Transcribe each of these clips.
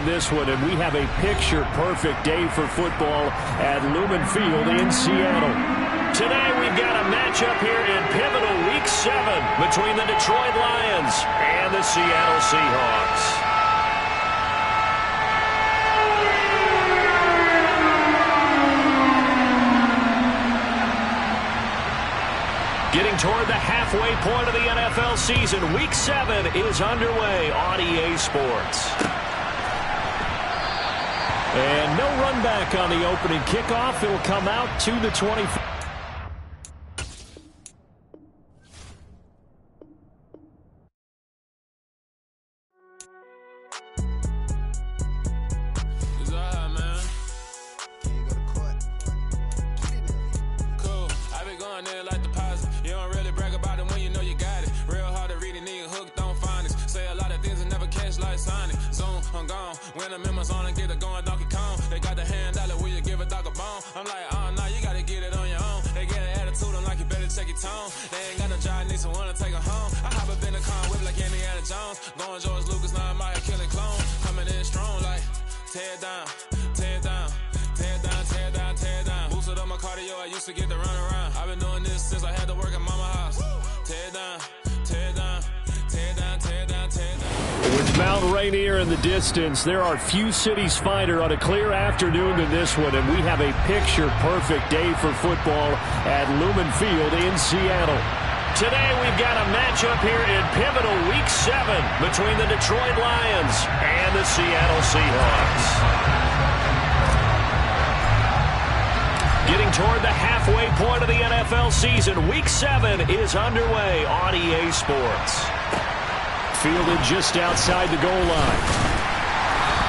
in this one, and we have a picture-perfect day for football at Lumen Field in Seattle. Today we've got a matchup here in pivotal Week 7 between the Detroit Lions and the Seattle Seahawks. Getting toward the halfway point of the NFL season, Week 7 is underway on EA Sports. And no run back on the opening kickoff. It'll come out to the 24. There are few cities finer on a clear afternoon than this one, and we have a picture-perfect day for football at Lumen Field in Seattle. Today we've got a matchup here in pivotal Week 7 between the Detroit Lions and the Seattle Seahawks. Getting toward the halfway point of the NFL season, Week 7 is underway on EA Sports. Fielded just outside the goal line.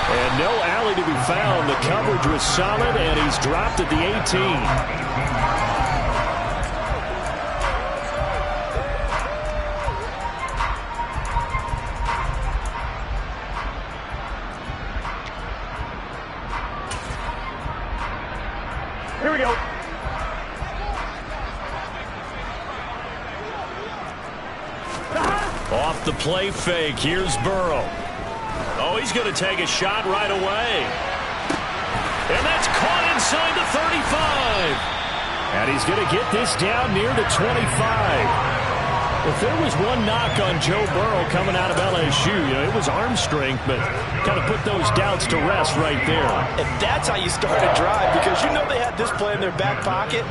And no alley to be found. The coverage was solid, and he's dropped at the 18. Here we go. Off the play fake. Here's Burrow. Oh, he's going to take a shot right away. And that's caught inside the 35. And he's going to get this down near the 25. If there was one knock on Joe Burrow coming out of LSU, it was arm strength, but kind of put those doubts to rest right there. And that's how you start a drive, because you know they had this play in their back pocket,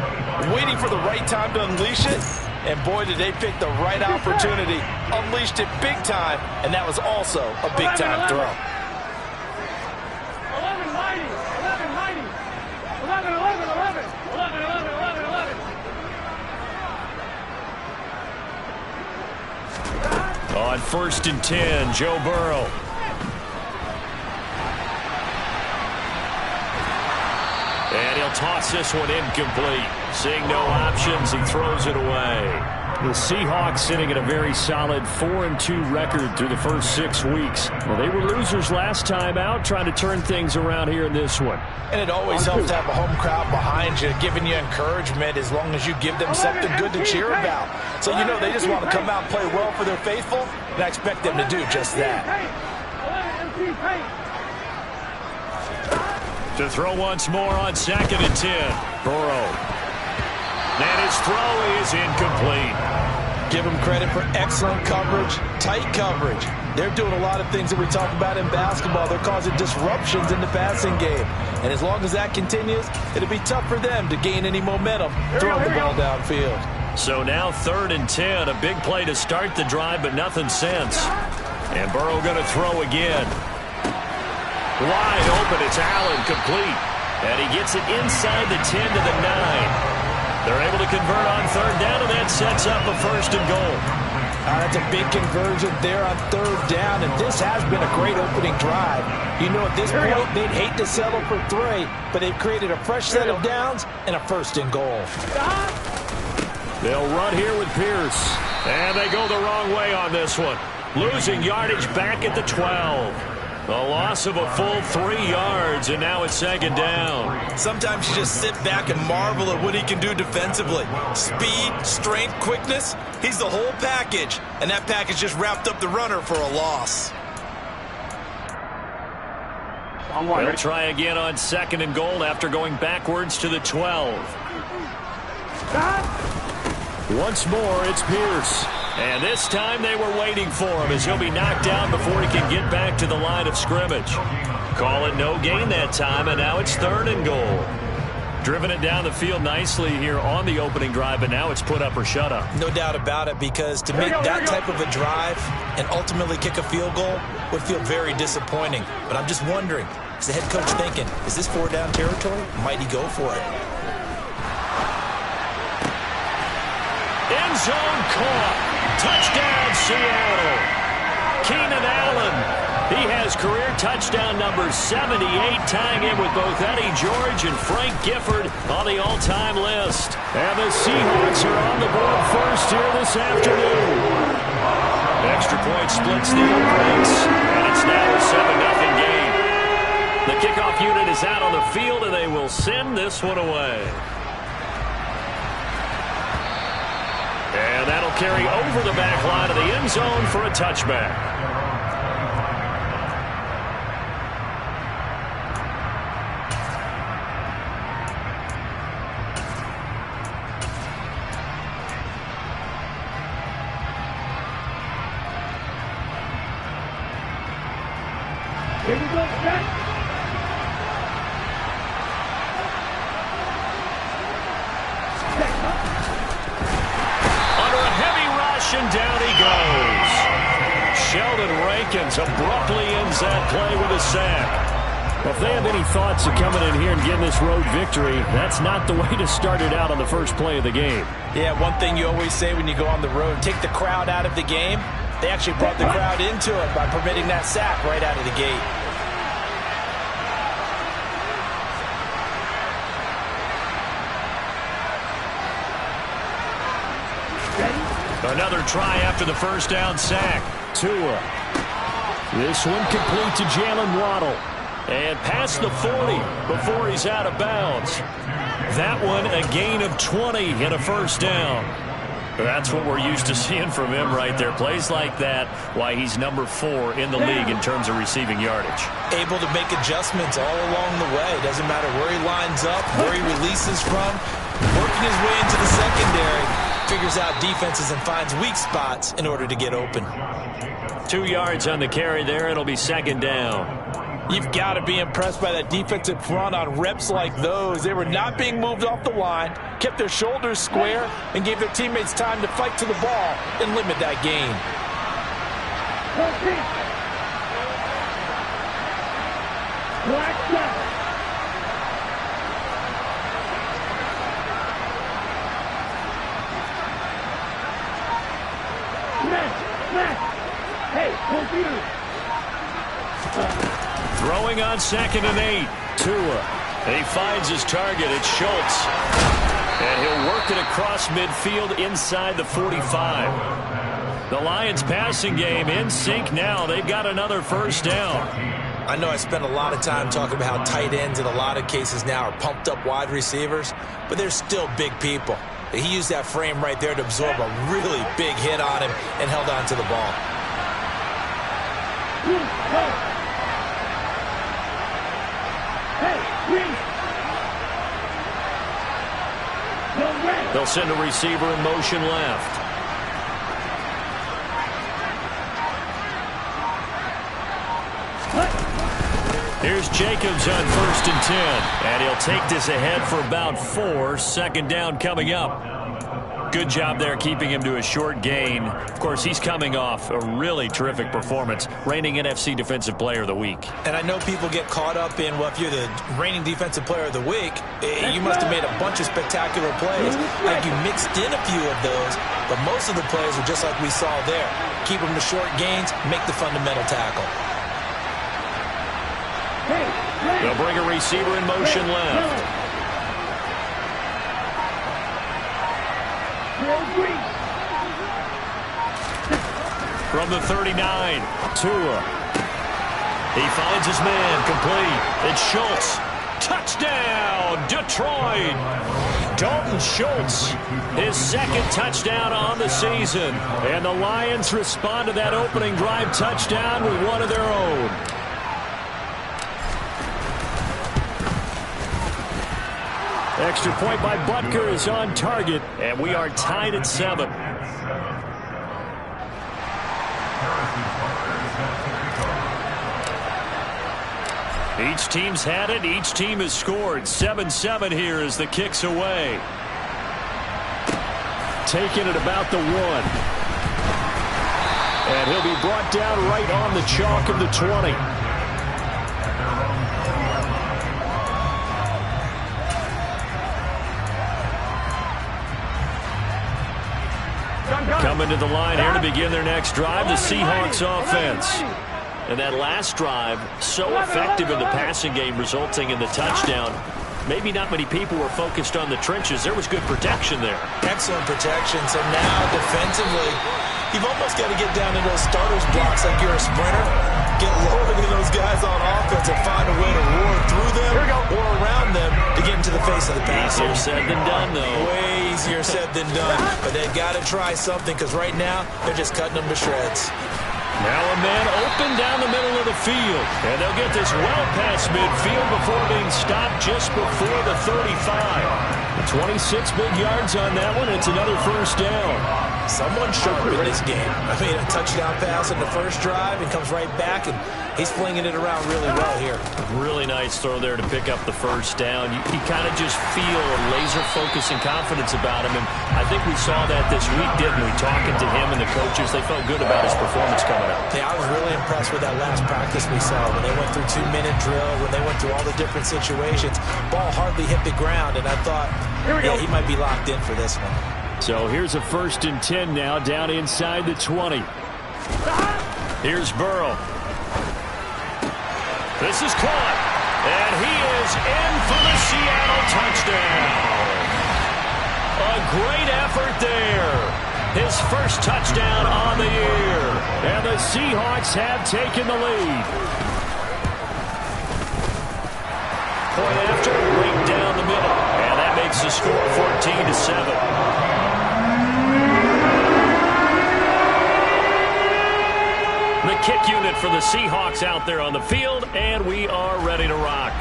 waiting for the right time to unleash it. And boy, did they pick the right opportunity. Unleashed it big time, and that was also a big-time throw. 11. On 1st and 10, Joe Burrow. And he'll toss this one incomplete. Seeing no options, he throws it away. The Seahawks sitting at a very solid 4-2 record through the first 6 weeks. Well, they were losers last time out, trying to turn things around here in this one. And it always helps to have a home crowd behind you, giving you encouragement as long as you give them something good to cheer about. So they just want to come out and play well for their faithful, and I expect them to do just that. To throw once more on 2nd and 10. Burrow. And his throw is incomplete. Give them credit for excellent coverage, tight coverage. They're doing a lot of things that we talk about in basketball. They're causing disruptions in the passing game. And as long as that continues, it'll be tough for them to gain any momentum throwing the ball downfield. So now 3rd and 10. A big play to start the drive, but nothing since. And Burrow going to throw again. Wide open, it's Allen, complete. And he gets it inside the 10 to the 9. They're able to convert on 3rd down, and that sets up a 1st and goal. That's a big conversion there on 3rd down, and this has been a great opening drive. At this point, they'd hate to settle for 3, but they've created a fresh set of downs and a 1st and goal. They'll run here with Pierce, and they go the wrong way on this one. Losing yardage back at the 12. A loss of a full 3 yards, and now it's 2nd down. Sometimes you just sit back and marvel at what he can do defensively. Speed, strength, quickness, he's the whole package. And that package just wrapped up the runner for a loss. They'll try again on 2nd and goal after going backwards to the 12. Once more, it's Pierce. And this time they were waiting for him as he'll be knocked down before he can get back to the line of scrimmage. Call it no gain that time, and now it's 3rd and goal. Driven it down the field nicely here on the opening drive, but now it's put up or shut up. No doubt about it, because to make that type of a drive and ultimately kick a field goal would feel very disappointing. But I'm just wondering, is the head coach thinking, is this 4-down territory? Might he go for it? End zone caught. Touchdown, Seattle. Keenan Allen. He has career touchdown number 78, tying in with both Eddie George and Frank Gifford on the all-time list. And the Seahawks are on the board first here this afternoon. Extra point splits the ranks, and it's now a 7-0 game. The kickoff unit is out on the field, and they will send this one away. And that'll carry over the back line of the end zone for a touchback. Here we go, set. And down he goes. Sheldon Rankins abruptly ends that play with a sack. Well, if they have any thoughts of coming in here and getting this road victory, that's not the way to start it out on the first play of the game. Yeah, one thing you always say when you go on the road, take the crowd out of the game. They actually brought the crowd into it by permitting that sack right out of the gate. Another try after the first down sack. Tua. This one complete to Jalen Waddle. And past the 40 before he's out of bounds. That one a gain of 20 and a first down. That's what we're used to seeing from him right there. Plays like that, why he's number 4 in the league in terms of receiving yardage. Able to make adjustments all along the way. Doesn't matter where he lines up, where he releases from. Working his way into the secondary. Figures out defenses and finds weak spots in order to get open. 2 yards on the carry there. It'll be 2nd down. You've got to be impressed by that defensive front on reps like those. They were not being moved off the line, kept their shoulders square, and gave their teammates time to fight to the ball and limit that gain. Throwing on 2nd and 8. Tua. He finds his target. It's Schultz. And he'll work it across midfield inside the 45. The Lions passing game in sync now. They've got another first down. I know I spent a lot of time talking about how tight ends in a lot of cases now are pumped up wide receivers, but they're still big people. He used that frame right there to absorb a really big hit on him and held on to the ball. They'll send a receiver in motion left. Here's Jacobs on 1st and 10. And he'll take this ahead for about 4. 2nd down coming up. Good job there keeping him to a short gain. Of course, he's coming off a really terrific performance, reigning NFC Defensive Player of the Week. And I know people get caught up in, well, if you're the reigning Defensive Player of the Week, you must have made a bunch of spectacular plays. Like you mixed in a few of those, but most of the plays are just like we saw there. Keep them to short gains, make the fundamental tackle. They'll bring a receiver in motion left. From the 39, Tua. He finds his man, complete. It's Schultz. Touchdown, Detroit. Dalton Schultz, his 2nd touchdown on the season. And the Lions respond to that opening drive touchdown with one of their own. Extra point by Butker is on target, and we are tied at 7. Each team's had it. Each team has scored. 7-7 here as the kick's away. Taking it about the 1. And he'll be brought down right on the chalk of the 20. Coming to the line here to begin their next drive, the Seahawks offense. And that last drive, so effective in the passing game, resulting in the touchdown. Maybe not many people were focused on the trenches. There was good protection there. Excellent protection. So now defensively, you've almost got to get down to those starters blocks like you're a sprinter. Get lower than those guys on offense and find a way to roar through them or around them to get into the face of the pass. Easier said than done, though. Way easier said than done. But they've got to try something because right now they're just cutting them to shreds. Now a man open down the middle of the field. And they'll get this well past midfield before being stopped just before the 35. 26 big yards on that one. It's another first down. Someone sharp in this game. I mean, a touchdown pass in the first drive and comes right back, and he's flinging it around really well here. Really nice throw there to pick up the first down. You kind of just feel a laser focus and confidence about him, and I think we saw that this week, didn't we? Talking to him and the coaches, they felt good about his performance coming up. Yeah, I was really impressed with that last practice we saw when they went through 2-minute drill, when they went through all the different situations. Ball hardly hit the ground, and I thought, yeah, he might be locked in for this one. So here's a 1st and 10 now, down inside the 20. Here's Burrow. This is caught, and he is in for the Seattle touchdown. A great effort there. His first touchdown on the year, and the Seahawks have taken the lead. Point after, right down the middle, and that makes the score 14-7. The kick unit for the Seahawks out there on the field, and we are ready to rock.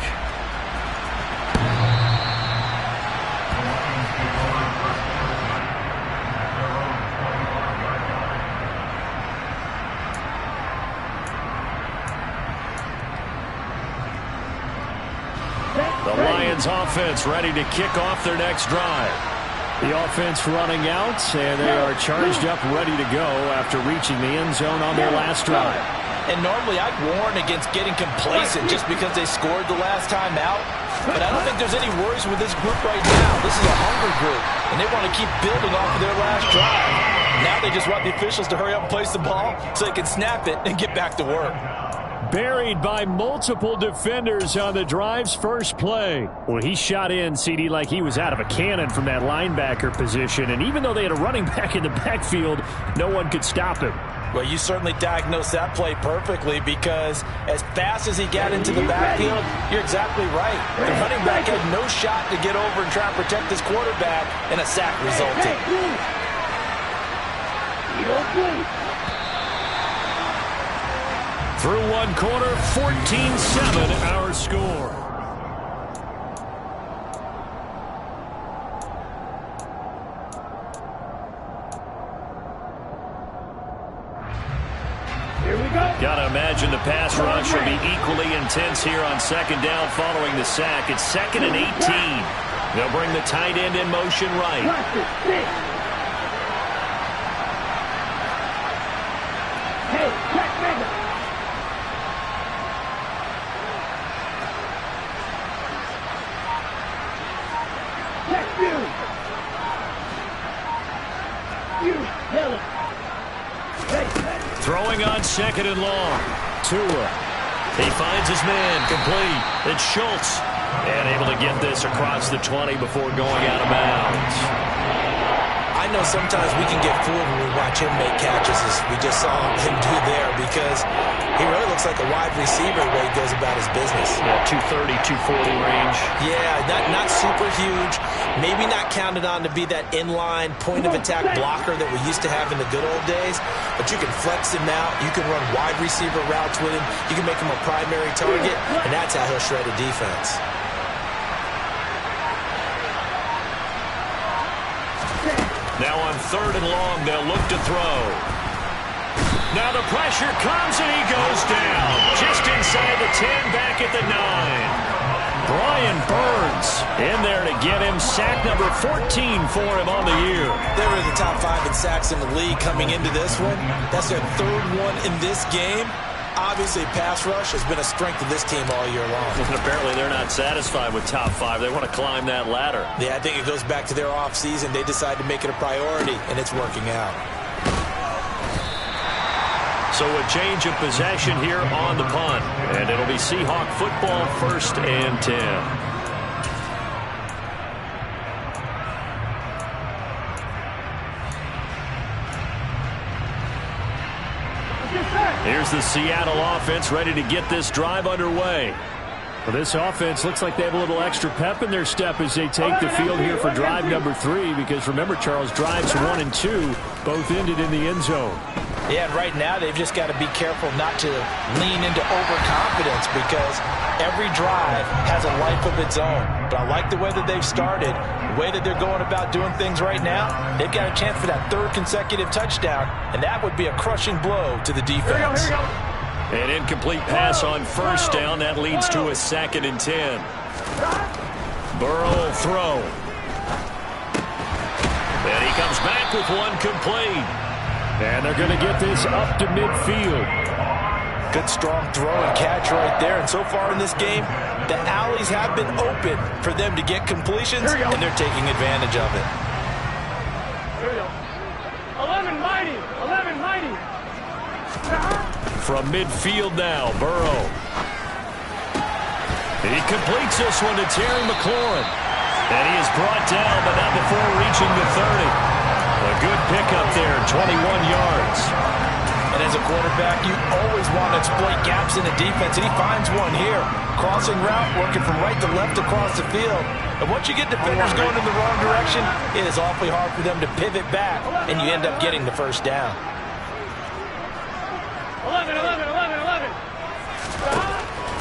The Lions offense ready to kick off their next drive. The offense running out, and they are charged up, ready to go after reaching the end zone on their last drive. And normally I'd warn against getting complacent just because they scored the last time out. But I don't think there's any worries with this group right now. This is a hungry group, and they want to keep building off of their last drive. Now they just want the officials to hurry up and place the ball so they can snap it and get back to work. Buried by multiple defenders on the drive's first play. Well, he shot in, CD, like he was out of a cannon from that linebacker position. And even though they had a running back in the backfield, no one could stop him. Well, you certainly diagnosed that play perfectly because as fast as he got into the backfield, you're exactly right. The running back had no shot to get over and try and protect his quarterback, and a sack resulted. Through one quarter, 14-7 our score. Here we go. Gotta imagine the pass rush will be equally intense here on second down following the sack. It's 2nd and 18. They'll bring the tight end in motion right. Hey, check mega. Check you. You kill it. Throwing on 2nd and long. Tua. He finds his man, complete. It's Schultz. And able to get this across the 20 before going out of bounds. I know sometimes we can get fooled when we watch him make catches, as we just saw him do there, because he really looks like a wide receiver the way he goes about his business. Yeah, 230, 240 range. Yeah, not super huge. Maybe not counted on to be that inline point-of-attack blocker that we used to have in the good old days, but you can flex him out. You can run wide receiver routes with him. You can make him a primary target, and that's how he'll shred a defense. Now on 3rd and long, they'll look to throw. Now the pressure comes, and he goes down. Just inside the 10, back at the 9. Brian Burns in there to get him sack number 14 for him on the year. They were the top 5 in sacks in the league coming into this one. That's their 3rd one in this game. Obviously, pass rush has been a strength of this team all year long. And apparently they're not satisfied with top 5. They want to climb that ladder. Yeah, I think it goes back to their offseason. They decided to make it a priority, and it's working out. So a change of possession here on the punt. And it'll be Seahawk football, 1st and 10. Here's the Seattle offense ready to get this drive underway. Well, this offense looks like they have a little extra pep in their step as they take the field here for drive number 3. Because remember, Charles, drives 1 and 2 both ended in the end zone. Yeah, and right now they've just got to be careful not to lean into overconfidence because every drive has a life of its own. But I like the way that they've started, the way that they're going about doing things right now. They've got a chance for that 3rd consecutive touchdown, and that would be a crushing blow to the defense. Here we go. An incomplete pass on 1st down. That leads to a 2nd and 10. Burrow will throw. And he comes back with one complete. And they're going to get this up to midfield. Good strong throw and catch right there. And so far in this game, the alleys have been open for them to get completions, and they're taking advantage of it. Here we go. 11 mighty. 11 mighty. From midfield now, Burrow. He completes this one to Terry McLaurin. And he is brought down, but not before reaching the 30. A good pickup there, 21 yards. And as a quarterback, you always want to exploit gaps in the defense, and he finds one here. Crossing route, working from right to left across the field. And once you get defenders going in the wrong direction, it is awfully hard for them to pivot back, and you end up getting the 1st down. 11, 11, 11, 11.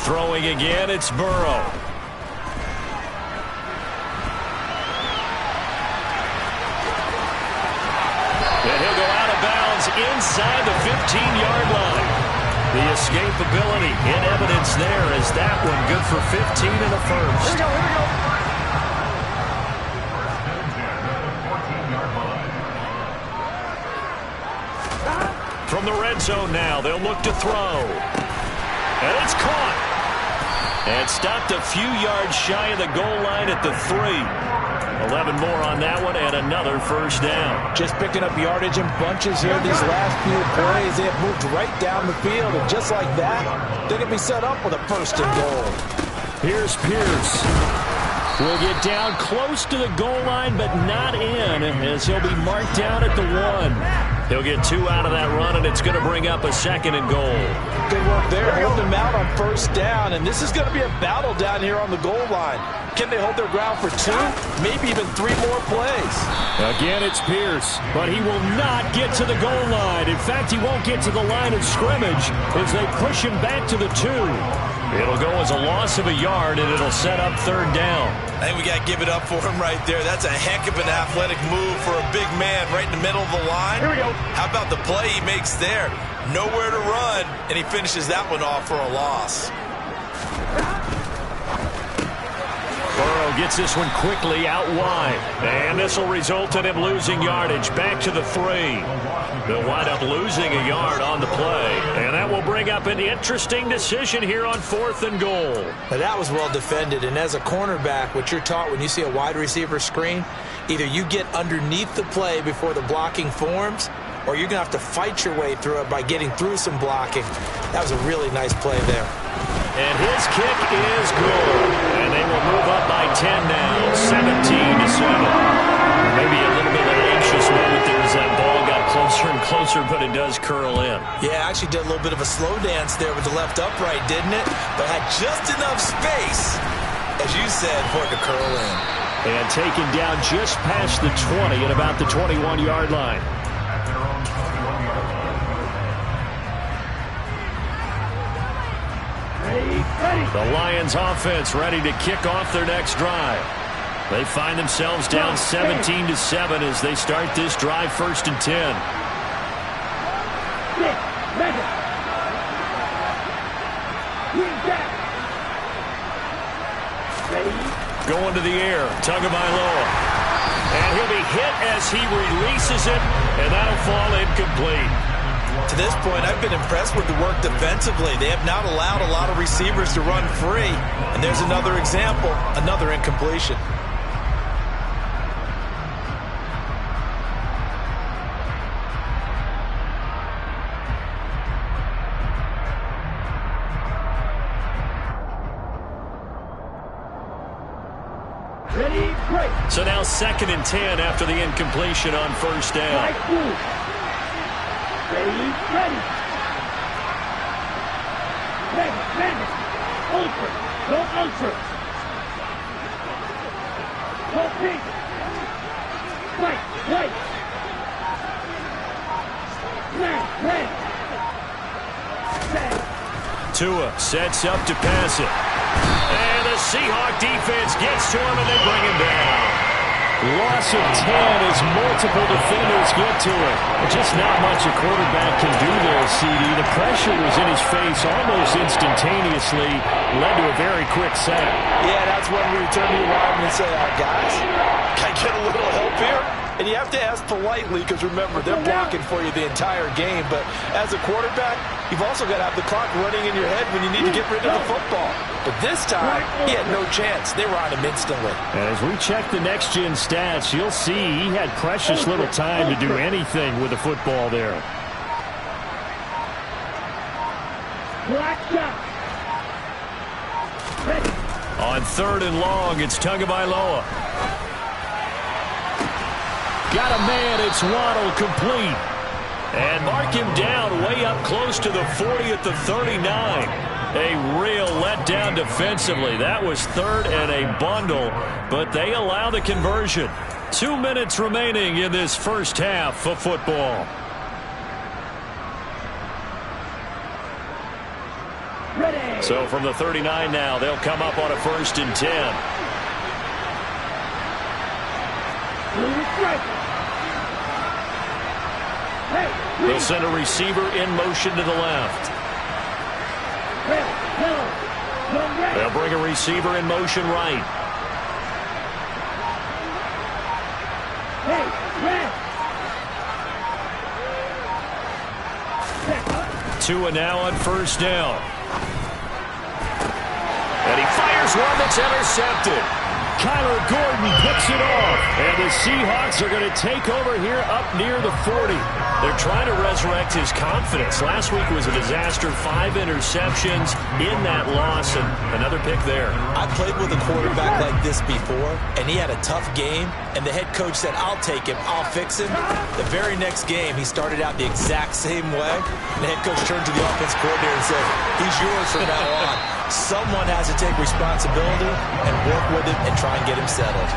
Throwing again, it's Burrow. And he'll go out of bounds inside the 15-yard line. The escapability in evidence there as that one good for 15 in the 1st. Here we go, here we go. From the red zone now, they'll look to throw. And it's caught. And stopped a few yards shy of the goal line at the 3. 11 more on that one, and another 1st down. Just picking up yardage in bunches here these last few plays. They have moved right down the field, and just like that, they're going to be set up with a 1st and goal. Here's Pierce. Will get down close to the goal line, but not in, as he'll be marked down at the 1. He'll get 2 out of that run, and it's going to bring up a 2nd and goal. Good work there, holding them out on 1st down, and this is going to be a battle down here on the goal line. Can they hold their ground for 2, maybe even 3 more plays? Again, it's Pierce, but he will not get to the goal line. In fact, he won't get to the line of scrimmage as they push him back to the 2. It'll go as a loss of a yard, and it'll set up 3rd down. I think we got to give it up for him right there. That's a heck of an athletic move for a big man right in the middle of the line. Here we go. How about the play he makes there? Nowhere to run, and he finishes that one off for a loss. Burrow gets this one quickly out wide. And this will result in him losing yardage back to the 3. They'll wind up losing a yard on the play. And that will bring up an interesting decision here on 4th and goal. Now that was well defended. And as a cornerback, what you're taught when you see a wide receiver screen, either you get underneath the play before the blocking forms, or you're going to have to fight your way through it by getting through some blocking. That was a really nice play there. And his kick is good. And they will move up by 10 now, 17-7. Maybe a little bit of an anxious moment there as that ball got closer and closer, but it does curl in. Yeah, actually did a little bit of a slow dance there with the left upright, didn't it? But had just enough space, as you said, for it to curl in. And taken down just past the 20 at about the 21-yard line. Ready. The Lions offense ready to kick off their next drive. They find themselves down 17-7 as they start this drive 1st and 10. Going to the air, Tagovailoa. And he'll be hit as he releases it, and that'll fall incomplete. To this point, I've been impressed with the work defensively. They have not allowed a lot of receivers to run free. And there's another example, another incompletion. So now 2nd and 10 after the incompletion on 1st down. Ready. Ultra. Go ultra. Go pink. White. Red. Tua sets up to pass it. And the Seahawk defense gets to him and they bring him down. Loss of 10 as multiple defenders get to it. Just not much a quarterback can do there, CD. The pressure was in his face almost instantaneously. Led to a very quick sack. Yeah, that's when we turn to the lineman and say, guys, can I get a little help here? And you have to ask politely because, remember, they're blocking for you the entire game. But as a quarterback, you've also got to have the clock running in your head when you need to get rid of the football. But this time, he had no chance. They were on him instantly. And as we check the next-gen stats, you'll see he had precious little time to do anything with the football there. On 3rd and long, it's Tagovailoa. Got a man, it's Waddle, complete. And mark him down way up close to the 40 at the 39. A real letdown defensively. That was 3rd and a bundle, but they allow the conversion. 2 minutes remaining in this first half of football. Ready. So from the 39 now, they'll come up on a 1st and 10. They'll send a receiver in motion to the left. They'll bring a receiver in motion right. Tua now on 1st down. And he fires one that's intercepted. Kyler Gordon picks it off. And the Seahawks are going to take over here up near the 40. They're trying to resurrect his confidence. Last week was a disaster. 5 interceptions in that loss, and another pick there. I played with a quarterback like this before, and he had a tough game, and the head coach said, I'll take him, I'll fix him. The very next game, he started out the exact same way. The head coach turned to the offense coordinator and said, he's yours from now on. Someone has to take responsibility and work with him and try and get him settled.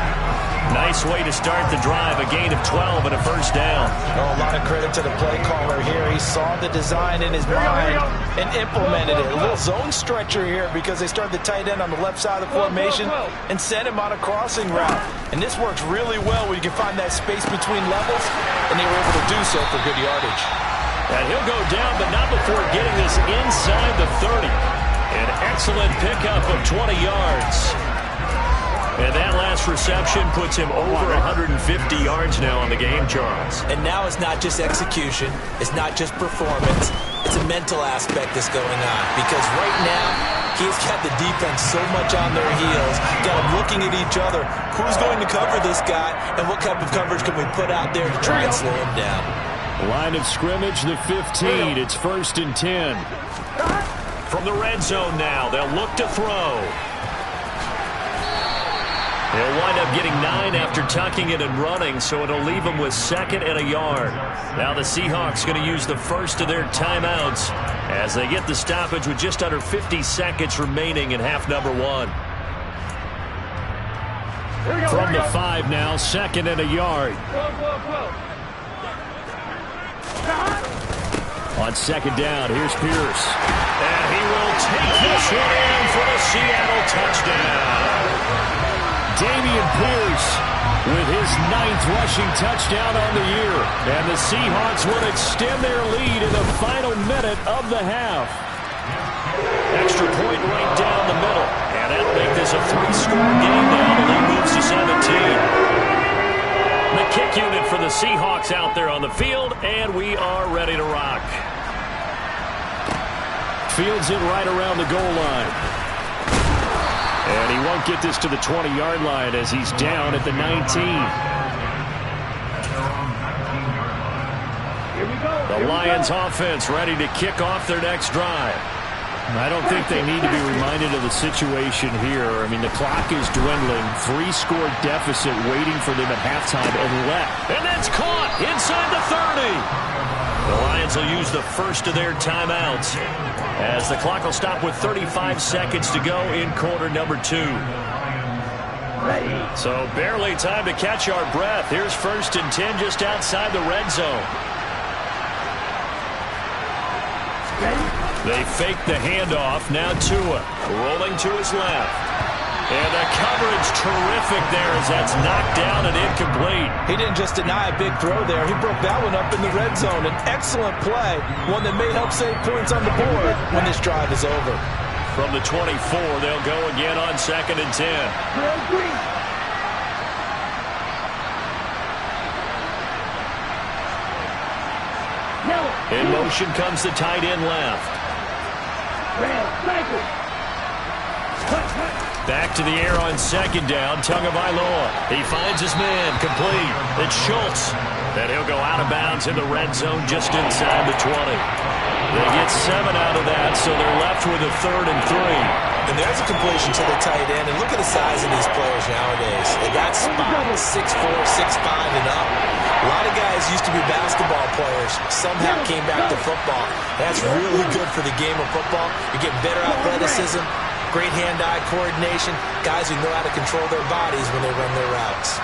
Nice way to start the drive. A gain of 12 and a 1st down. Oh, a lot of credit to the play caller here. He saw the design in his mind and implemented it. A little zone stretcher here because they started the tight end on the left side of the formation and sent him on a crossing route. And this works really well when you can find that space between levels, and they were able to do so for good yardage. And he'll go down, but not before getting this inside the 30. An excellent pickup of 20 yards. And that last reception puts him over 150 yards now on the game, Charles. And now it's not just execution. It's not just performance. It's a mental aspect that's going on. Because right now, he's got the defense so much on their heels. Got them looking at each other. Who's going to cover this guy? And what type of coverage can we put out there to try and slow him down? Line of scrimmage, the 15. It's 1st and 10. From the red zone now, they'll look to throw. They'll wind up getting 9 after tucking it and running, so it'll leave them with 2nd and a yard. Now the Seahawks going to use the first of their timeouts as they get the stoppage with just under 50 seconds remaining in half number 1. From the 5 now, 2nd and a yard. On 2nd down, here's Pierce. And he will take this one in for the Seattle touchdown. Dameon Pierce with his 9th rushing touchdown on the year. And the Seahawks will extend their lead in the final minute of the half. Extra point right down the middle. And that'll make this a 3-score game now. The lead moves to 17. The kick unit for the Seahawks out there on the field, and we are ready to rock. Fields it right around the goal line. And he won't get this to the 20-yard line as he's down at the 19. The Lions offense ready to kick off their next drive. I don't think they need to be reminded of the situation here. I mean, the clock is dwindling. 3-score deficit waiting for them at halftime and left. And that's caught inside the 30. The Lions will use the first of their timeouts as the clock will stop with 35 seconds to go in quarter number 2. So barely time to catch our breath. Here's 1st and 10 just outside the red zone. They fake the handoff. Now Tua rolling to his left. And the coverage terrific there as that's knocked down and incomplete. He didn't just deny a big throw there. He broke that one up in the red zone. An excellent play, one that may help save points on the board when this drive is over. From the 24, they'll go again on 2nd and 10. In motion comes the tight end left. Back to the air on 2nd down. Tagovailoa. He finds his man. Complete. It's Schultz. And he'll go out of bounds in the red zone just inside the 20. They get 7 out of that, so they're left with a 3rd and 3. And there's a completion to the tight end. And look at the size of these players nowadays. They got spots 6'4", 6'5", and up. A lot of guys used to be basketball players. Somehow came back to football. That's really good for the game of football. You get better athleticism, great hand-eye coordination, guys who know how to control their bodies when they run their routes.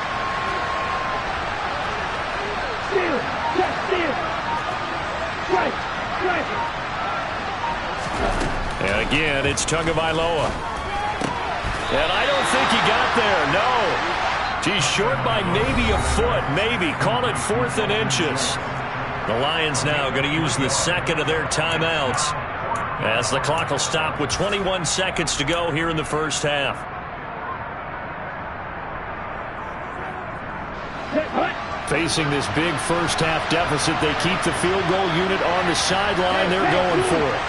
And again, it's Tagovailoa. And I don't think he got there, no. He's short by maybe a foot, maybe. Call it 4th and inches. The Lions now going to use the 2nd of their timeouts as the clock will stop with 21 seconds to go here in the first half. Facing this big first half deficit, they keep the field goal unit on the sideline. They're going for it.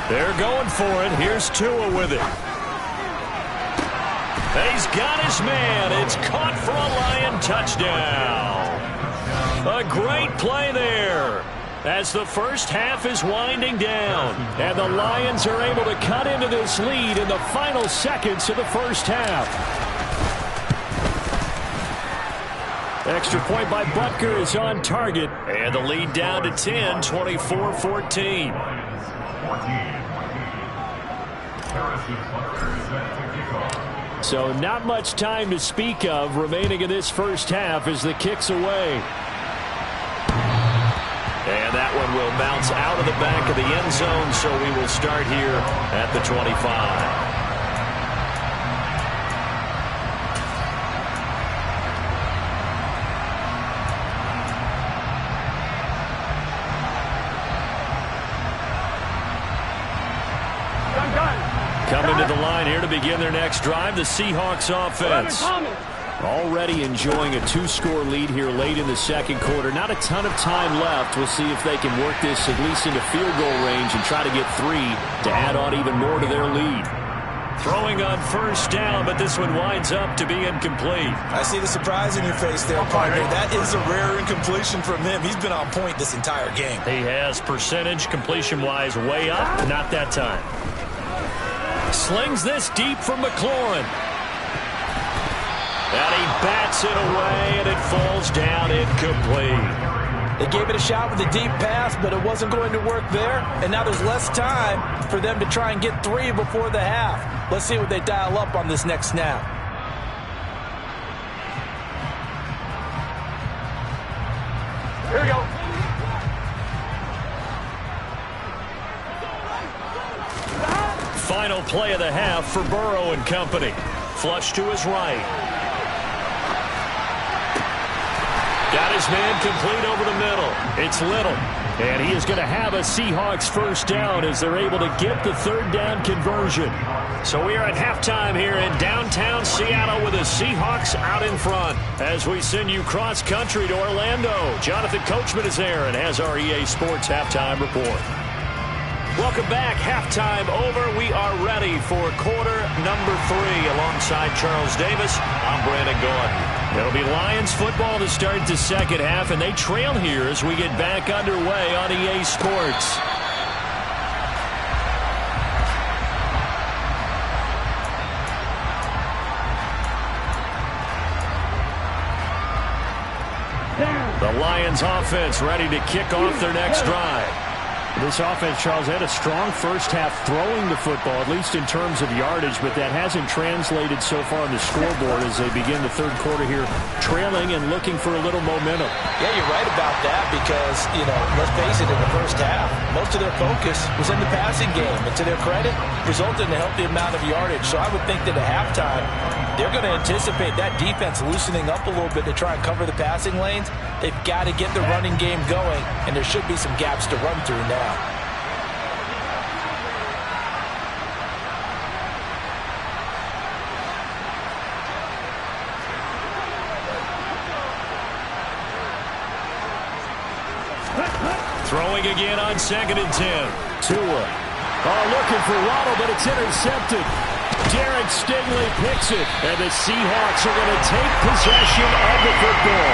They're going for it. Here's Tua with it. He's got his man. It's caught for a Lion touchdown. A great play there as the first half is winding down. And the Lions are able to cut into this lead in the final seconds of the first half. Extra point by Butker is on target. And the lead down to 10, 24-14. So not much time to speak of remaining in this first half as the kick's away. And that one will bounce out of the back of the end zone, so we will start here at the 25. Coming to the line here to begin their next drive, the Seahawks offense. Already enjoying a 2-score lead here late in the second quarter. Not a ton of time left. We'll see if they can work this at least into field goal range and try to get 3 to add on even more to their lead. Throwing on first down, but this one winds up to be incomplete. I see the surprise in your face there, partner. That is a rare incompletion from him. He's been on point this entire game. He has percentage completion-wise way up. Not that time. Slings this deep from McLaurin. And he bats it away, and it falls down incomplete. They gave it a shot with a deep pass, but it wasn't going to work there. And now there's less time for them to try and get 3 before the half. Let's see what they dial up on this next snap. Here we go. play of the half for Burrow and company. Flush to his right. Got his man complete over the middle. It's Little. And he is going to have a Seahawks first down as they're able to get the third down conversion. So we are at halftime here in downtown Seattle with the Seahawks out in front. As we send you cross-country to Orlando, Jonathan Coachman is there and has our EA Sports halftime report. Welcome back. Halftime over. We are ready for quarter number 3 alongside Charles Davis. I'm Brandon Gordon. It'll be Lions football to start the second half, and they trail here as we get back underway on EA Sports. The Lions offense ready to kick off their next drive. This offense, Charles, had a strong first half throwing the football, at least in terms of yardage, but that hasn't translated so far on the scoreboard as they begin the third quarter here, trailing and looking for a little momentum. Yeah, you're right about that because, let's face it, in the first half, most of their focus was in the passing game. And to their credit, resulted in a healthy amount of yardage. So I would think that at halftime, they're going to anticipate that defense loosening up a little bit to try and cover the passing lanes. They've got to get the running game going, and there should be some gaps to run through now. Throwing again on 2nd and 10. Tua. Looking for Waddle, but it's intercepted. Derek Stingley picks it, and the Seahawks are going to take possession of the football.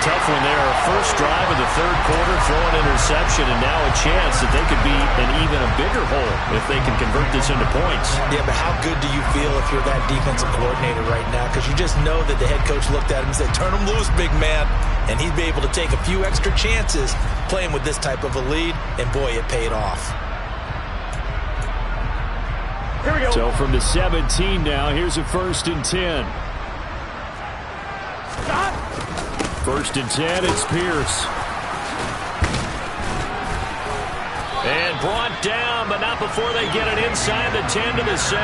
Tough one there. First drive of the third quarter, throw an interception, and now a chance that they could be in even a bigger hole if they can convert this into points. Yeah, but how good do you feel if you're that defensive coordinator right now? Because you just know that the head coach looked at him and said, turn him loose, big man. And he'd be able to take a few extra chances playing with this type of a lead, and boy, it paid off. Here we go. So from the 17 now, here's a 1st and 10. Stop. 1st and 10, it's Pierce. And brought down, but not before they get it inside the 10 to the 7.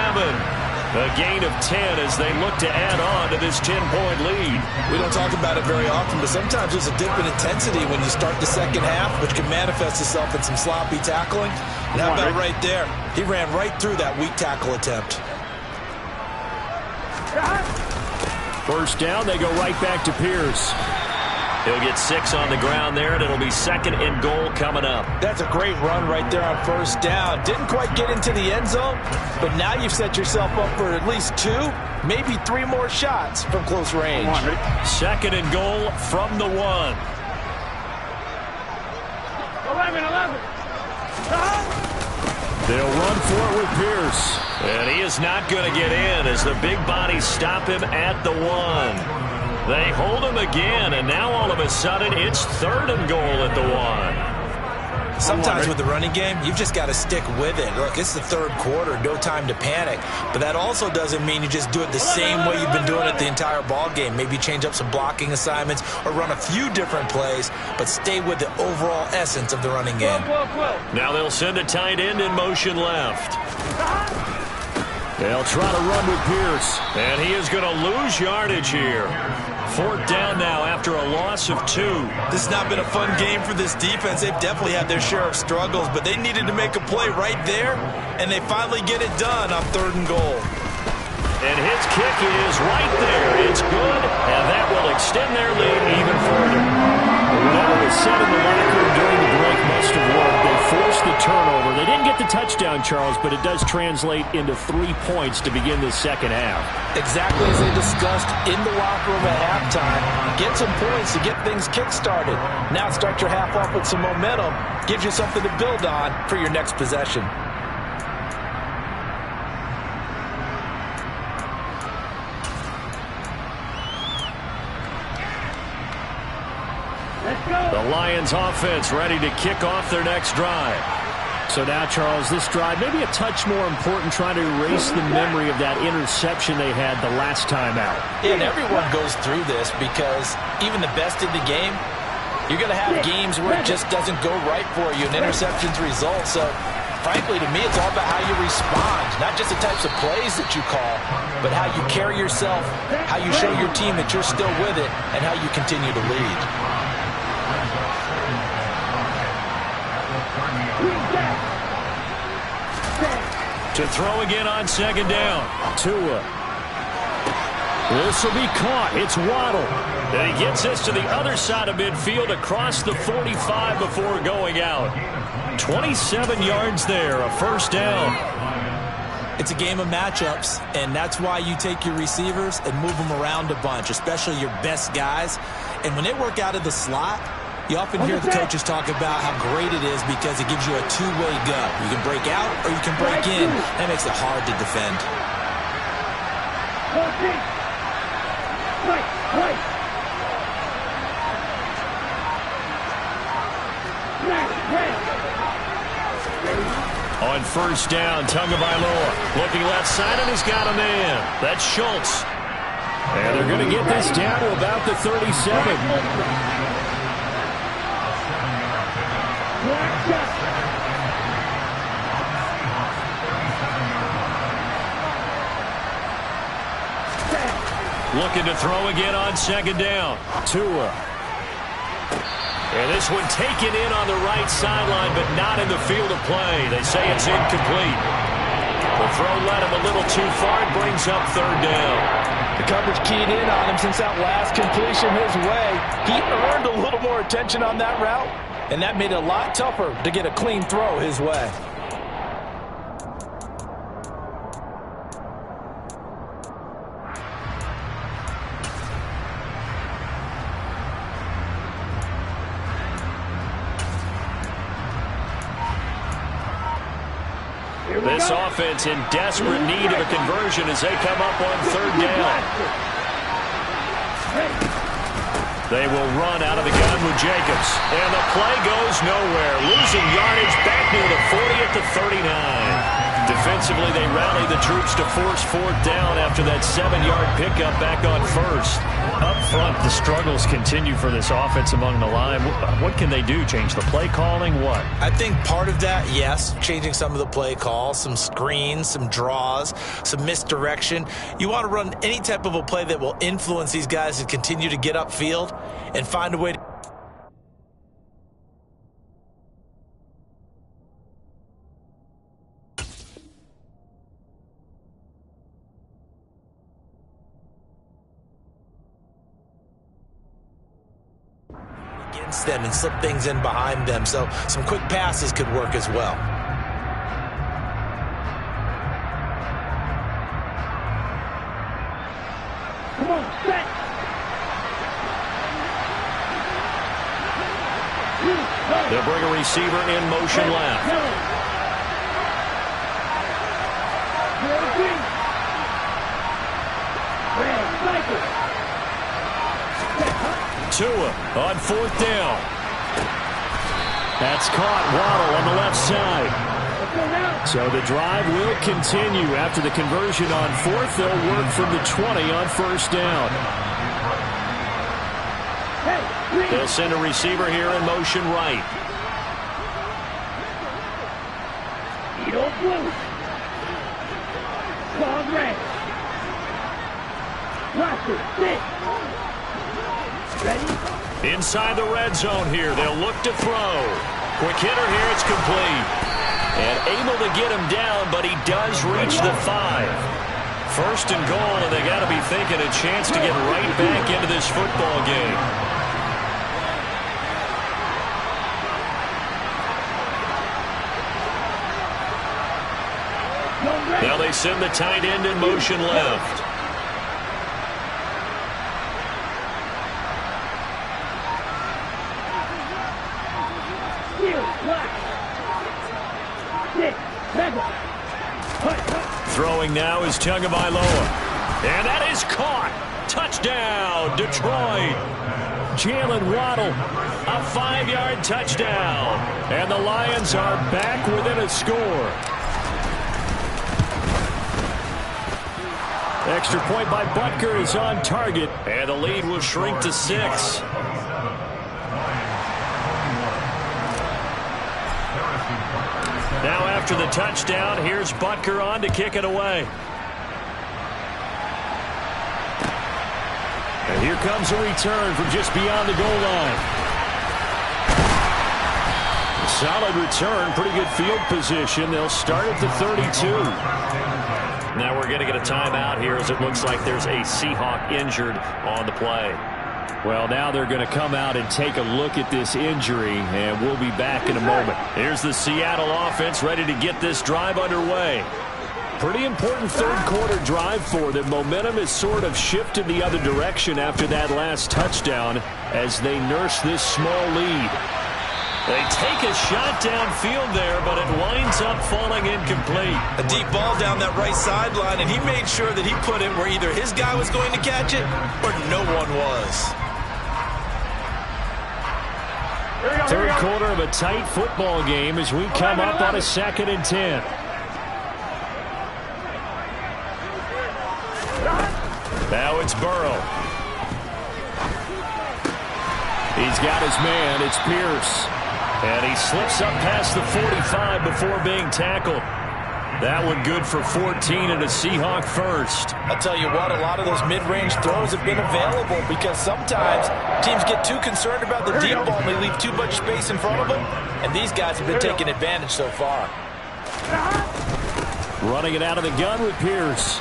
A gain of 10 as they look to add on to this 10-point lead. We don't talk about it very often, but sometimes there's a dip in intensity when you start the second half, which can manifest itself in some sloppy tackling. And how about right there? He ran right through that weak tackle attempt. 1st down, they go right back to Pierce. He'll get 6 on the ground there, and it'll be 2nd and goal coming up. That's a great run right there on 1st down. Didn't quite get into the end zone, but now you've set yourself up for at least 2, maybe 3 more shots from close range. 2nd and goal from the 1. 11. They'll run for it with Pierce. And he is not going to get in as the big bodies stop him at the 1. They hold him again, and now all of a sudden it's 3rd and goal at the 1. Sometimes with the running game, you've just got to stick with it. Look, it's the third quarter, no time to panic. But that also doesn't mean you just do it the same way you've been doing it the entire ball game. Maybe change up some blocking assignments or run a few different plays, but stay with the overall essence of the running game. Now they'll send a tight end in motion left. They'll try to run with Pierce. And he is going to lose yardage here. 4th down now after a loss of 2. This has not been a fun game for this defense. They've definitely had their share of struggles, but they needed to make a play right there, and they finally get it done on 3rd and goal. And his kick is right there. It's good, and that will extend their lead even further. Whatever was said in the locker room during the break must have worked. They forced the turnover. They didn't get the touchdown, Charles, but it does translate into 3 points to begin this second half. Exactly as they discussed in the locker room at halftime. Get some points to get things kick-started. Now start your half off with some momentum. Gives you something to build on for your next possession. The Lions offense ready to kick off their next drive. So now, Charles, this drive maybe a touch more important, trying to erase the memory of that interception they had the last time out. Yeah, and everyone goes through this because even the best in the game, you're going to have games where it just doesn't go right for you and interceptions result. So frankly, to me, it's all about how you respond. Not just the types of plays that you call, but how you carry yourself, how you show your team that you're still with it, and how you continue to lead. To throw again on second down. Tua. This will be caught. It's Waddle. And he gets this to the other side of midfield across the 45 before going out. 27 yards there, a first down. It's a game of matchups, and that's why you take your receivers and move them around a bunch, especially your best guys. And when they work out of the slot, you often hear the coaches talk about how great it is because it gives you a two-way go. You can break out or you can break in. That makes it hard to defend. On first down, Tagovailoa looking left side, and he's got a man. That's Schultz. And they're going to get this down to about the 37. Looking to throw again on second down. Tua. And this one taken in on the right sideline, but not in the field of play. They say it's incomplete. The throw led him a little too far. It brings up third down. The coverage keyed in on him since that last completion his way. He earned a little more attention on that route, and that made it a lot tougher to get a clean throw his way. This offense in desperate need of a conversion as they come up on third down. They will run out of the gun with Jacobs. And the play goes nowhere. Losing yardage back near the 40 at the 39. Defensively, they rally the troops to force fourth down after that 7-yard pickup back on first. Up front, the struggles continue for this offense among the line. What can they do? Change the play calling? What? I think part of that, yes, changing some of the play calls, some screens, some draws, some misdirection. You want to run any type of a play that will influence these guys to continue to get upfield and find a way to them and slip things in behind them. So some quick passes could work as well. Come on, set. They'll bring a receiver in motion left. Tua on fourth down. That's caught. Waddle on the left side. So the drive will continue. After the conversion on fourth, they'll work from the 20 on first down. They'll send a receiver here in motion right. Inside the red zone here. They'll look to throw. Quick hitter here. It's complete. And able to get him down, but he does reach the 5. First and goal, and they got to be thinking a chance to get right back into this football game. Now they send the tight end in motion left. Throwing now is Tagovailoa. And that is caught. Touchdown, Detroit. Jalen Waddle, a 5-yard touchdown. And the Lions are back within a score. Extra point by Butker is on target. And the lead will shrink to 6. Now after the touchdown, here's Butker on to kick it away. And here comes a return from just beyond the goal line. A solid return, pretty good field position. They'll start at the 32. Now we're going to get a timeout here as it looks like there's a Seahawk injured on the play. Well, now they're going to come out and take a look at this injury, and we'll be back in a moment. Here's the Seattle offense ready to get this drive underway. Pretty important third quarter drive for them. Momentum has sort of shifted the other direction after that last touchdown as they nurse this small lead. They take a shot downfield there, but it winds up falling incomplete. A deep ball down that right sideline, and he made sure that he put it where either his guy was going to catch it or no one was. Third quarter of a tight football game as we come up on a 2nd and 10. Now it's Burrow. He's got his man. It's Pierce. And he slips up past the 45 before being tackled. That one good for 14 and a Seahawk first. I'll tell you what, a lot of those mid-range throws have been available because sometimes teams get too concerned about the deep ball and they leave too much space in front of them. And these guys have been taking advantage so far. Running it out of the gun with Pierce.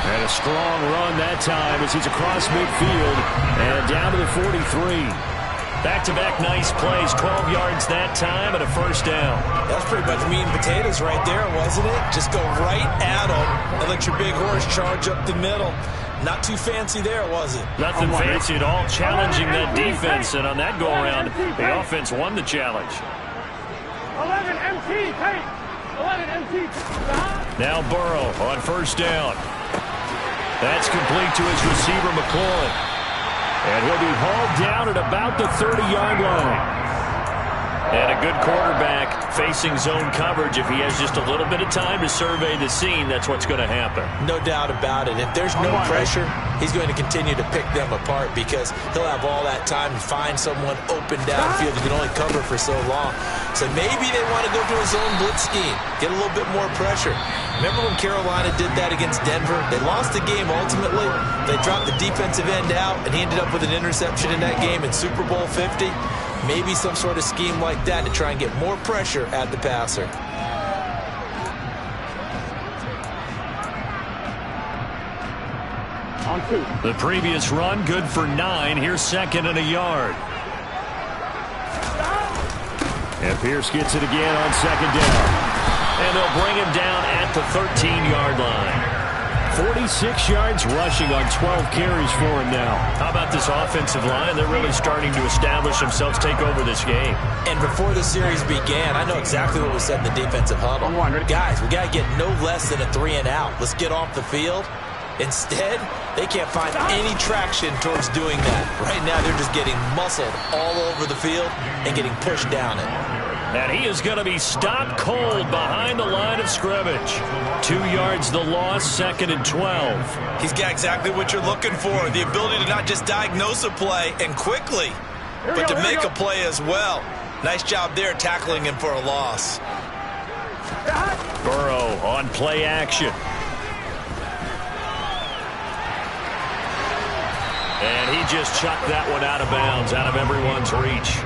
And a strong run that time as he's across midfield and down to the 43. Back-to-back nice plays, 12 yards that time and a first down. That's pretty much meat and potatoes right there, wasn't it? Just go right at them and let your big horse charge up the middle. Not too fancy there, was it? Nothing fancy at all, challenging that defense. And on that go-around, the offense won the challenge. 11 MT, Tate. 11 MT. Now Burrow on first down. That's complete to his receiver, McLaurin. And he'll be hauled down at about the 30-yard line. And a good quarterback facing zone coverage. If he has just a little bit of time to survey the scene, that's what's going to happen. No doubt about it. If there's no pressure, he's going to continue to pick them apart because he'll have all that time to find someone open downfield. He can only cover for so long. So maybe they want to go to a zone blitz scheme, get a little bit more pressure. Remember when Carolina did that against Denver? They lost the game ultimately. They dropped the defensive end out, and he ended up with an interception in that game in Super Bowl 50. Maybe some sort of scheme like that to try and get more pressure at the passer. The previous run, good for 9. Here's 2nd and a yard. And Pierce gets it again on 2nd down. And they'll bring him down at the 13-yard line. 46 yards rushing on 12 carries for him now. How about this offensive line? They're really starting to establish themselves, take over this game. And before the series began, I know exactly what was said in the defensive huddle. Guys, we got to get no less than a 3-and-out. Let's get off the field. Instead, they can't find any traction towards doing that. Right now, they're just getting muscled all over the field and getting pushed down it. And he is going to be stopped cold behind the line of scrimmage. 2 yards the loss, 2nd and 12. He's got exactly what you're looking for, the ability to not just diagnose a play and quickly, but to make a play as well. Nice job there tackling him for a loss. Burrow on play action. And he just chucked that one out of bounds, out of everyone's reach.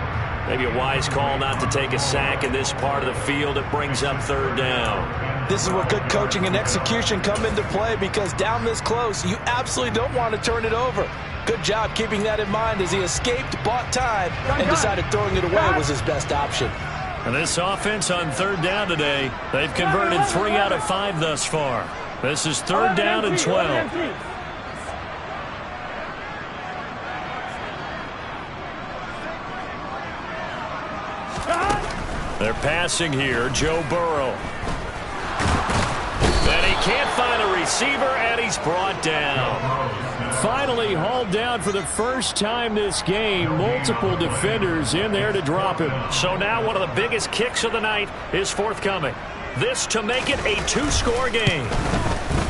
Maybe a wise call not to take a sack in this part of the field. It brings up 3rd down. This is where good coaching and execution come into play because down this close, you absolutely don't want to turn it over. Good job keeping that in mind as he escaped, bought time, and decided throwing it away was his best option. And this offense on 3rd down today, they've converted 3 out of 5 thus far. This is 3rd down and 12. They're passing here, Joe Burrow. And he can't find a receiver, and he's brought down. Finally hauled down for the first time this game. Multiple defenders in there to drop him. So now one of the biggest kicks of the night is forthcoming. This to make it a 2-score game.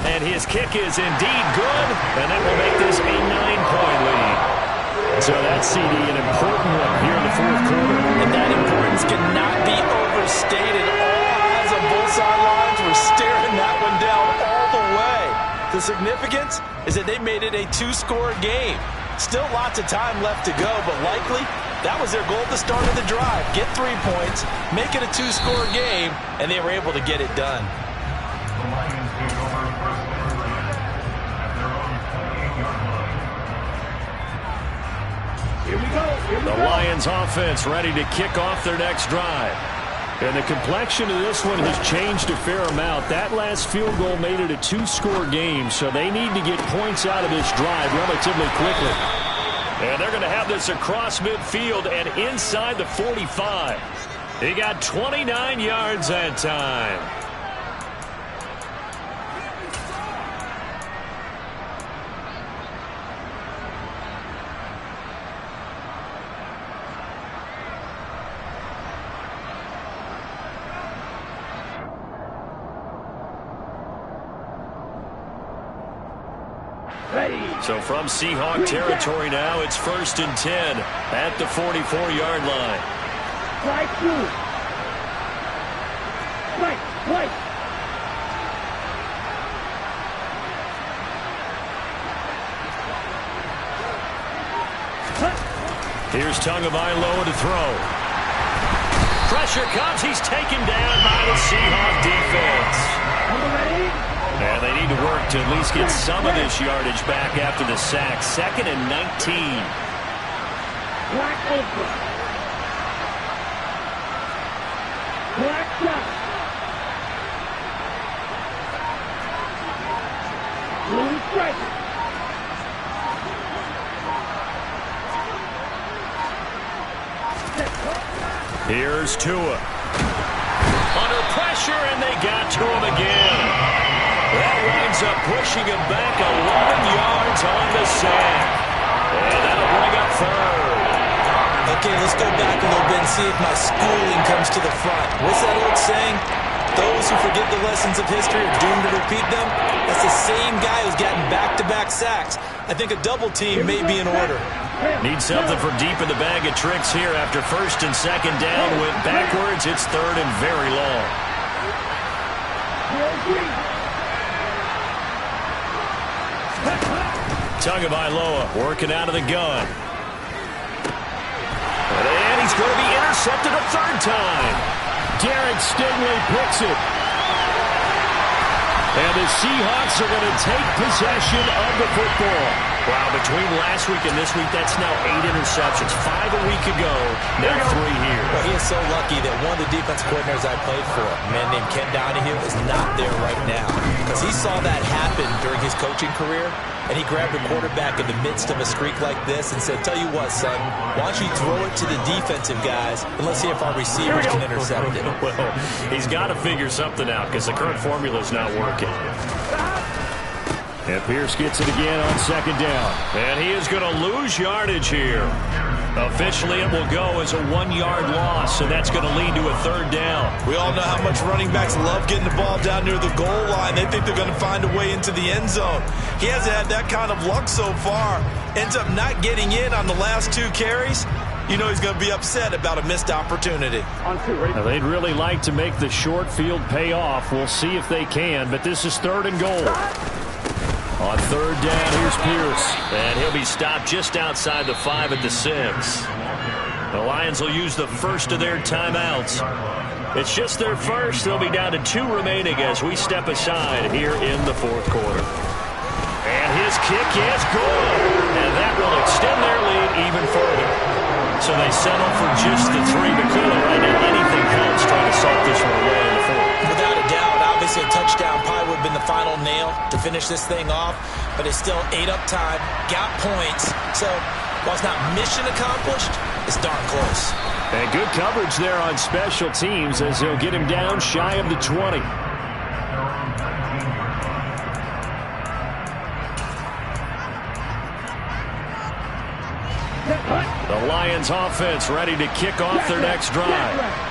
And his kick is indeed good, and that will make this a 9-point lead. So that's CD, an important one here in the 4th quarter. And that importance cannot be overstated. All eyes on both sidelines were staring that one down all the way. The significance is that they made it a two-score game. Still lots of time left to go, but likely that was their goal at the start of the drive. Get 3 points, make it a two-score game, and they were able to get it done. Here we go. The Lions offense ready to kick off their next drive. And the complexion of this one has changed a fair amount. That last field goal made it a two-score game, so they need to get points out of this drive relatively quickly. And they're going to have this across midfield and inside the 45. He got 29 yards that time. So from Seahawk territory now, it's 1st and 10 at the 44-yard line. Strike two. Strike. Here's Tagovailoa to throw. Pressure comes. He's taken down by the Seahawk defense. And they need to work to at least get some of this yardage back after the sack. 2nd and 19. Black open. Black shot. Blue strike. Here's Tua. Under pressure, and they got to him again. That winds up pushing him back 11 yards on the sack. And that'll bring up 3rd. Okay, let's go back a little bit and see if my schooling comes to the front. What's that old saying? Those who forget the lessons of history are doomed to repeat them. That's the same guy who's gotten back-to-back sacks. I think a double team may be in order. Need something from deep in the bag of tricks here after 1st and 2nd down. Went backwards. It's 3rd and very long. Tagovailoa working out of the gun. And he's going to be intercepted a 3rd time. Derek Stingley picks it. And the Seahawks are going to take possession of the football. Wow, between last week and this week, that's now 8 interceptions. 5 a week ago, now 3 here. Well, he is so lucky that one of the defense coordinators I played for, a man named Ken Donahue, is not there right now. Because he saw that happen during his coaching career, and he grabbed a quarterback in the midst of a streak like this and said, tell you what, son, why don't you throw it to the defensive guys, and let's see if our receivers can intercept it. Well, he's got to figure something out because the current formula is not working. And Pierce gets it again on 2nd down. And he is going to lose yardage here. Officially, it will go as a 1-yard loss, and that's going to lead to a 3rd down. We all know how much running backs love getting the ball down near the goal line. They think they're going to find a way into the end zone. He hasn't had that kind of luck so far. Ends up not getting in on the last 2 carries. You know he's going to be upset about a missed opportunity. Now, they'd really like to make the short field pay off. We'll see if they can, but this is 3rd and goal. On 3rd down, here's Pierce. And he'll be stopped just outside the 5 at the 6. The Lions will use the first of their timeouts. It's just their first. They'll be down to 2 remaining as we step aside here in the 4th quarter. And his kick is good. And that will extend their lead even further. So they settle for just the 3. But clearly right now, anything helps trying to salt this one away in the 4th. Without a doubt, obviously a touchdown probably would have been the final nail to finish this thing off, but it's still ate up time, got points. So while it's not mission accomplished, it's darn close. And good coverage there on special teams as he'll get him down shy of the 20. The Lions offense ready to kick off their next drive.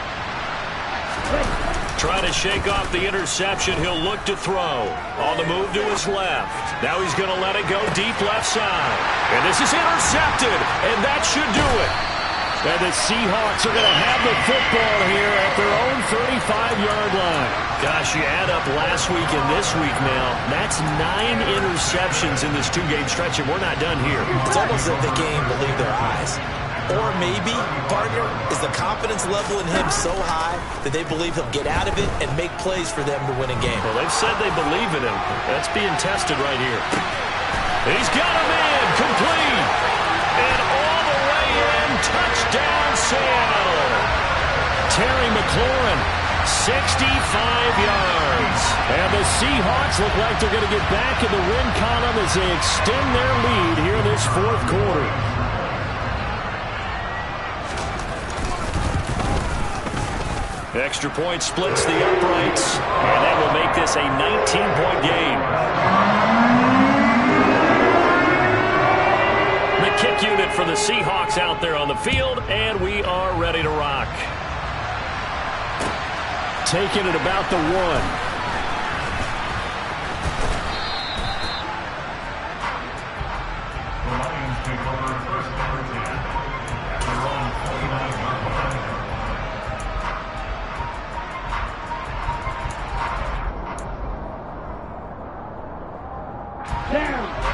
Trying to shake off the interception. He'll look to throw. On the move to his left. Now he's going to let it go deep left side. And this is intercepted. And that should do it. And the Seahawks are going to have the football here at their own 35-yard line. Gosh, you add up last week and this week now. That's 9 interceptions in this 2-game stretch, and we're not done here. It's almost as if the game believe their eyes. Or maybe, partner, is the confidence level in him so high that they believe he'll get out of it and make plays for them to win a game. Well, they've said they believe in him. That's being tested right here. He's got him in, complete. And all the way in, touchdown Seattle. Terry McLaurin, 65 yards. And the Seahawks look like they're going to get back in the win column as they extend their lead here in this fourth quarter. Extra point splits the uprights, and that will make this a 19-point game. The kick unit for the Seahawks out there on the field, and we are ready to rock. Taking it about the 1.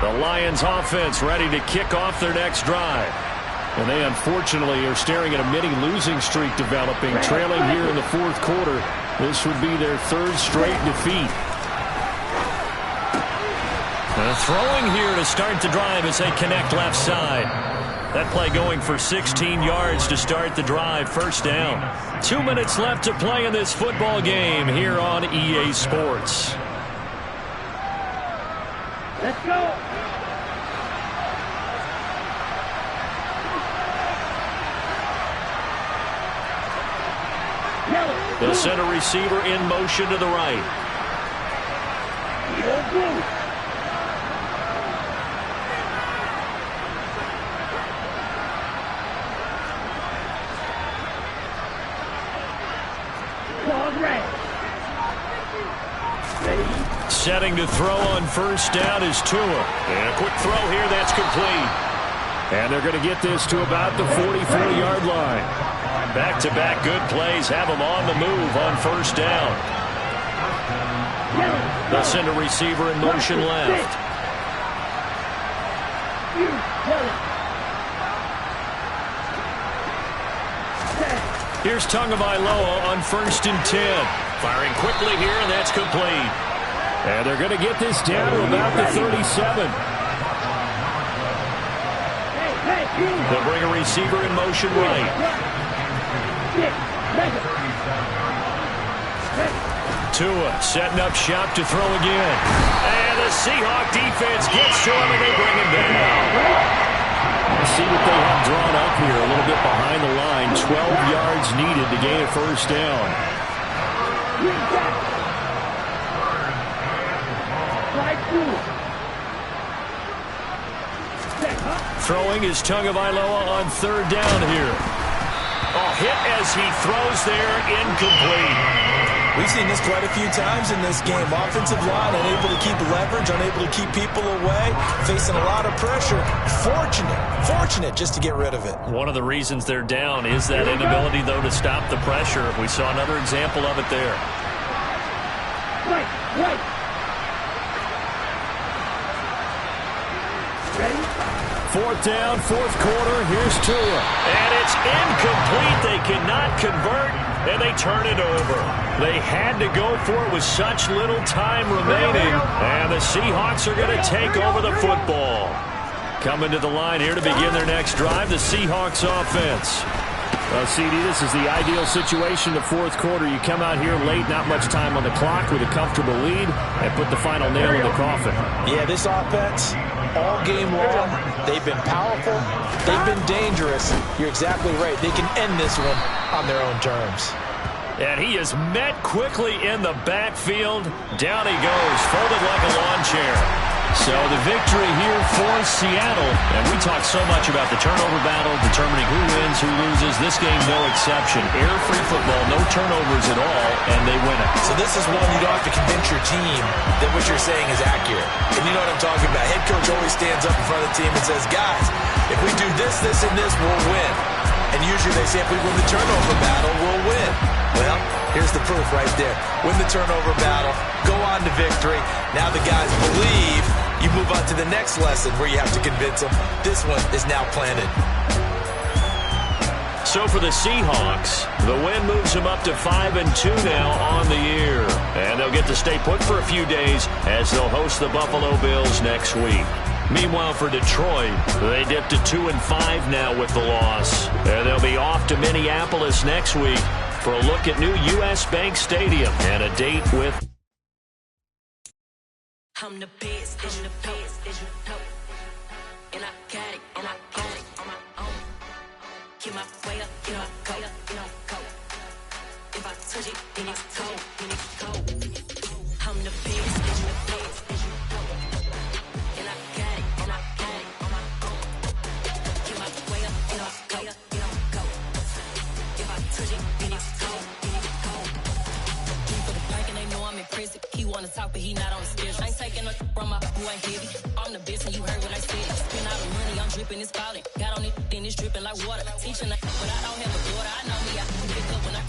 The Lions offense ready to kick off their next drive. And they unfortunately are staring at a mini losing streak developing, trailing here in the fourth quarter. This would be their 3rd straight defeat. Throwing here to start the drive as they connect left side. That play going for 16 yards to start the drive, first down. 2 minutes left to play in this football game here on EA Sports. Let's go. The center receiver in motion to the right. Setting to throw on first down is Tua. And a quick throw here, that's complete. And they're going to get this to about the 44-yard line. Back-to-back good plays have them on the move on first down. They'll send a receiver in motion left. Here's Tagovailoa on 1st and 10. Firing quickly here, and that's complete. And they're going to get this down to about the 37. They'll bring a receiver in motion right. Tua setting up shop to throw again. And the Seahawk defense gets to him, and they bring him down. See what they have drawn up here, a little bit behind the line. 12 yards needed to gain a first down. Throwing is Tagovailoa on 3rd down here. Oh, hit as he throws there, incomplete. We've seen this quite a few times in this game. Offensive line unable to keep leverage, unable to keep people away, facing a lot of pressure. Fortunate just to get rid of it. One of the reasons they're down is that inability, though, to stop the pressure. We saw another example of it there. Right. Ready? 4th down, 4th quarter. Here's Tua. And it's incomplete. They cannot convert, and they turn it over. They had to go for it with such little time remaining. And the Seahawks are going to take over the football. Coming to the line here to begin their next drive, the Seahawks offense. Well, CD, this is the ideal situation, the fourth quarter. You come out here late, not much time on the clock with a comfortable lead, and put the final nail in the coffin. Yeah, this offense, all game long, they've been powerful, they've been dangerous. You're exactly right. They can end this one on their own terms. And he is met quickly in the backfield. Down he goes, folded like a lawn chair. So the victory here for Seattle. And we talk so much about the turnover battle, determining who wins, who loses. This game, no exception. Error-free football, no turnovers at all, and they win it. So this is one you don't have to convince your team that what you're saying is accurate. And you know what I'm talking about. Head coach always stands up in front of the team and says, guys, if we do this, this, and this, we'll win. And usually they say if we win the turnover battle, we'll win. Well, here's the proof right there. Win the turnover battle, go on to victory. Now the guys believe. You move on to the next lesson where you have to convince them. This one is now planted. So for the Seahawks, the win moves them up to 5-2 now on the year. And they'll get to stay put for a few days as they'll host the Buffalo Bills next week. Meanwhile, for Detroit, they dipped to 2-5 now with the loss. And they'll be off to Minneapolis next week for a look at new U.S. Bank Stadium and a date with... I'm the best, as you know, and I got it, on my own. Get my way up, get my go. If I touch it, then it's cold, I'm the best, as you know, and I got it, on my own. Get my way up, get my go. If I touch it, then it's cold. For the park and they know I'm impressive. He wanna talk, but he not on the schedule. I ain't taking no from my boy heavy. I'm the best, and you heard what I said. Spend all the money, I'm dripping, it's falling. Got on it, then it's dripping like water. Teaching, but I don't have a daughter. I know me, I can pick up when I call.